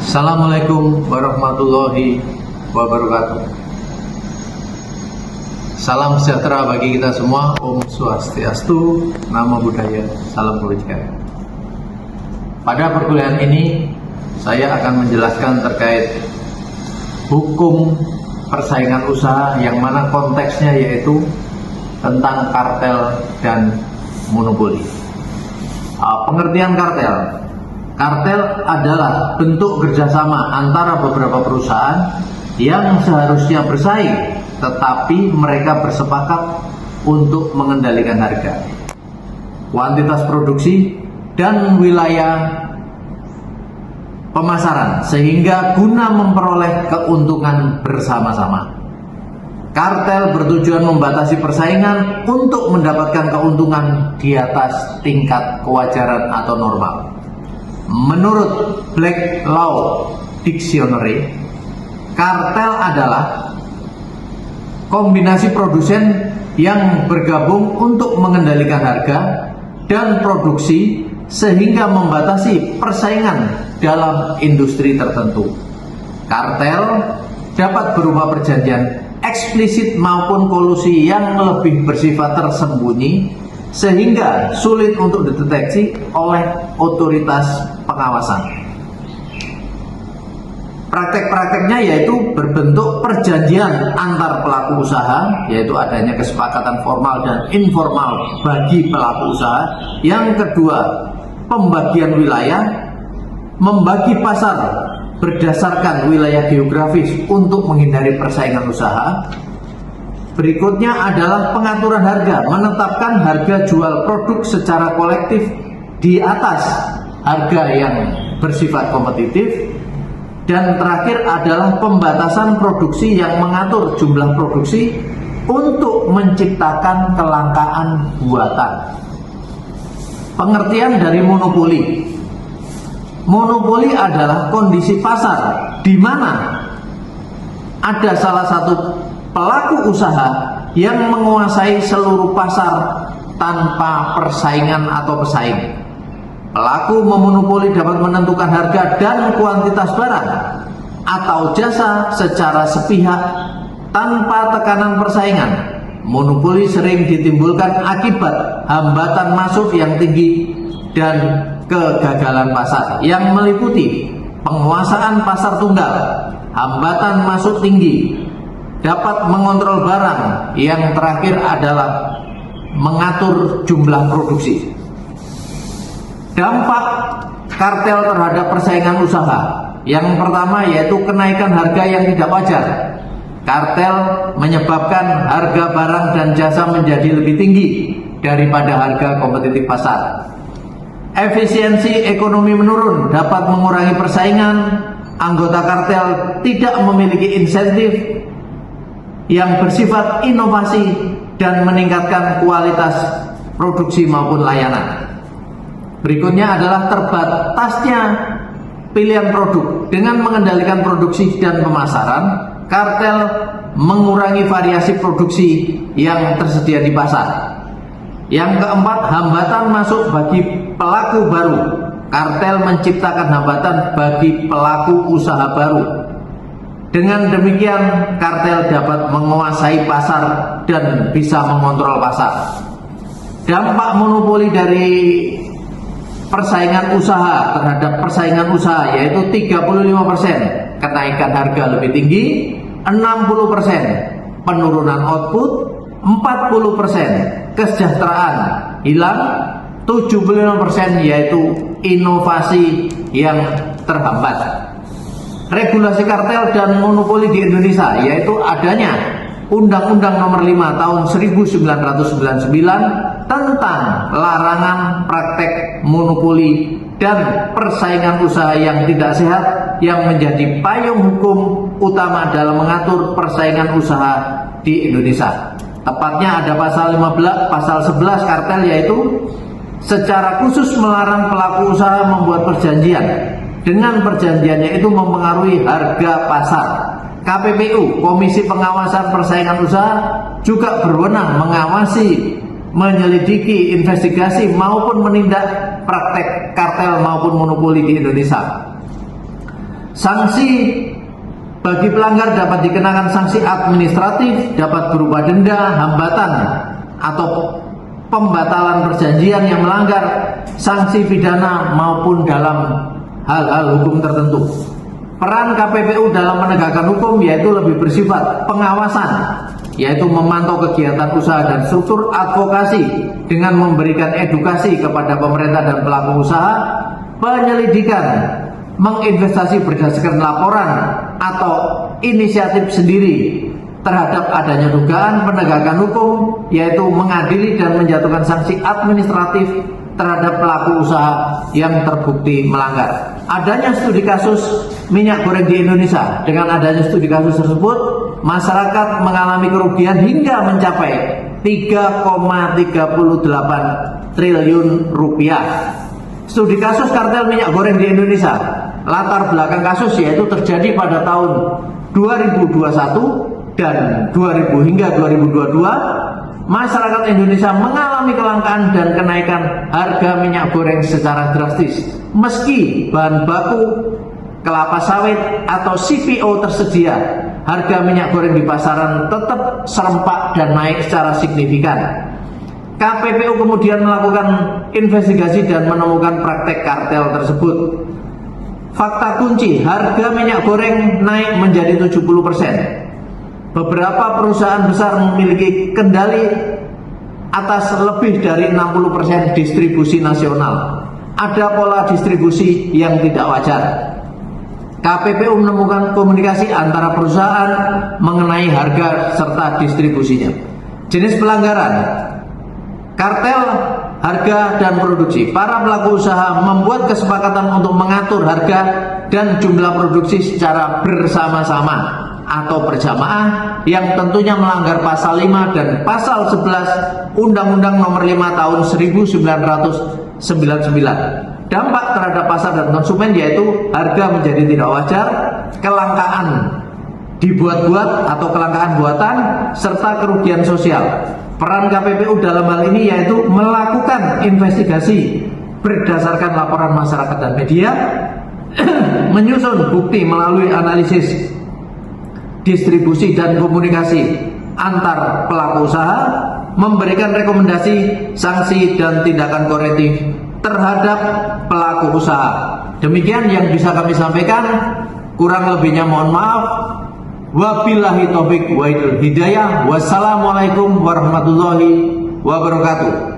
Assalamualaikum warahmatullahi wabarakatuh. Salam sejahtera bagi kita semua. Om Swastiastu, Namo Buddhaya, Salam Kebajikan. Pada perkuliahan ini saya akan menjelaskan terkait hukum persaingan usaha, yang mana konteksnya yaitu tentang kartel dan monopoli. Pengertian kartel. Kartel adalah bentuk kerjasama antara beberapa perusahaan yang seharusnya bersaing, tetapi mereka bersepakat untuk mengendalikan harga, kuantitas produksi, dan wilayah pemasaran, sehingga guna memperoleh keuntungan bersama-sama. Kartel bertujuan membatasi persaingan untuk mendapatkan keuntungan di atas tingkat kewajaran atau normal. Menurut Black Law Dictionary, kartel adalah kombinasi produsen yang bergabung untuk mengendalikan harga dan produksi sehingga membatasi persaingan dalam industri tertentu. Kartel dapat berupa perjanjian eksplisit maupun kolusi yang lebih bersifat tersembunyi sehingga sulit untuk dideteksi oleh otoritas pengawasan. Praktek-prakteknya yaitu berbentuk perjanjian antar pelaku usaha, yaitu adanya kesepakatan formal dan informal bagi pelaku usaha. Yang kedua, pembagian wilayah, membagi pasar berdasarkan wilayah geografis untuk menghindari persaingan usaha. Berikutnya adalah pengaturan harga, menetapkan harga jual produk secara kolektif di atas harga yang bersifat kompetitif. Dan terakhir adalah pembatasan produksi yang mengatur jumlah produksi untuk menciptakan kelangkaan buatan. Pengertian dari monopoli. Monopoli adalah kondisi pasar di mana ada salah satu pelaku usaha yang menguasai seluruh pasar tanpa persaingan atau pesaing. Pelaku memonopoli dapat menentukan harga dan kuantitas barang atau jasa secara sepihak tanpa tekanan persaingan. Monopoli sering ditimbulkan akibat hambatan masuk yang tinggi dan kegagalan pasar yang meliputi penguasaan pasar tunggal, hambatan masuk tinggi, dapat mengontrol barang, yang terakhir adalah mengatur jumlah produksi. Dampak kartel terhadap persaingan usaha. Yang pertama yaitu kenaikan harga yang tidak wajar. Kartel menyebabkan harga barang dan jasa menjadi lebih tinggi daripada harga kompetitif pasar. Efisiensi ekonomi menurun, dapat mengurangi persaingan. Anggota kartel tidak memiliki insentif yang bersifat inovasi dan meningkatkan kualitas produksi maupun layanan. Berikutnya adalah terbatasnya pilihan produk. Dengan mengendalikan produksi dan pemasaran, kartel mengurangi variasi produksi yang tersedia di pasar. Yang keempat, hambatan masuk bagi pelaku baru. Kartel menciptakan hambatan bagi pelaku usaha baru. Dengan demikian, kartel dapat menguasai pasar dan bisa mengontrol pasar. Dampak monopoli dari persaingan usaha terhadap persaingan usaha yaitu 35% kenaikan harga lebih tinggi, 60% penurunan output, 40% kesejahteraan hilang, 75% yaitu inovasi yang terhambat. Regulasi kartel dan monopoli di Indonesia yaitu adanya Undang-Undang Nomor 5 Tahun 1999 tentang larangan praktek monopoli dan persaingan usaha yang tidak sehat, yang menjadi payung hukum utama dalam mengatur persaingan usaha di Indonesia. Tepatnya ada pasal 11 kartel, yaitu secara khusus melarang pelaku usaha membuat perjanjian. Dengan perjanjiannya itu mempengaruhi harga pasar. KPPU, Komisi Pengawasan Persaingan Usaha, juga berwenang mengawasi, menyelidiki, investigasi maupun menindak praktek kartel maupun monopoli di Indonesia. Sanksi bagi pelanggar dapat dikenakan sanksi administratif, dapat berupa denda, hambatan, atau pembatalan perjanjian yang melanggar, sanksi pidana maupun dalam hal-hal hukum tertentu. Peran KPPU dalam menegakkan hukum yaitu lebih bersifat pengawasan, yaitu memantau kegiatan usaha dan struktur advokasi dengan memberikan edukasi kepada pemerintah dan pelaku usaha, penyelidikan, menginvestasi berdasarkan laporan atau inisiatif sendiri terhadap adanya dugaan penegakan hukum, yaitu mengadili dan menjatuhkan sanksi administratif terhadap pelaku usaha yang terbukti melanggar. Adanya studi kasus minyak goreng di Indonesia, dengan adanya studi kasus tersebut, masyarakat mengalami kerugian hingga mencapai 3,38 triliun rupiah. Studi kasus kartel minyak goreng di Indonesia, latar belakang kasus yaitu terjadi pada tahun 2021 dan 2000 hingga 2022. Masyarakat Indonesia mengalami kelangkaan dan kenaikan harga minyak goreng secara drastis, meski bahan baku kelapa sawit atau CPO tersedia. Harga minyak goreng di pasaran tetap serempak dan naik secara signifikan. KPPU kemudian melakukan investigasi dan menemukan praktek kartel tersebut. Fakta kunci, harga minyak goreng naik menjadi 70%. Beberapa perusahaan besar memiliki kendali atas lebih dari 60% distribusi nasional. Ada pola distribusi yang tidak wajar. KPPU menemukan komunikasi antara perusahaan mengenai harga serta distribusinya. Jenis pelanggaran: kartel, harga, dan produksi. Para pelaku usaha membuat kesepakatan untuk mengatur harga dan jumlah produksi secara bersama-sama atau berjamaah, yang tentunya melanggar pasal 5 dan pasal 11 Undang-Undang Nomor 5 Tahun 1999. Dampak terhadap pasar dan konsumen yaitu harga menjadi tidak wajar, kelangkaan dibuat-buat atau kelangkaan buatan, serta kerugian sosial. Peran KPPU dalam hal ini yaitu melakukan investigasi berdasarkan laporan masyarakat dan media, menyusun bukti melalui analisis distribusi dan komunikasi antar pelaku usaha, memberikan rekomendasi, sanksi, dan tindakan korektif terhadap pelaku usaha. Demikian yang bisa kami sampaikan, kurang lebihnya mohon maaf. Wabillahi taufik wal hidayah. Wassalamualaikum warahmatullahi wabarakatuh.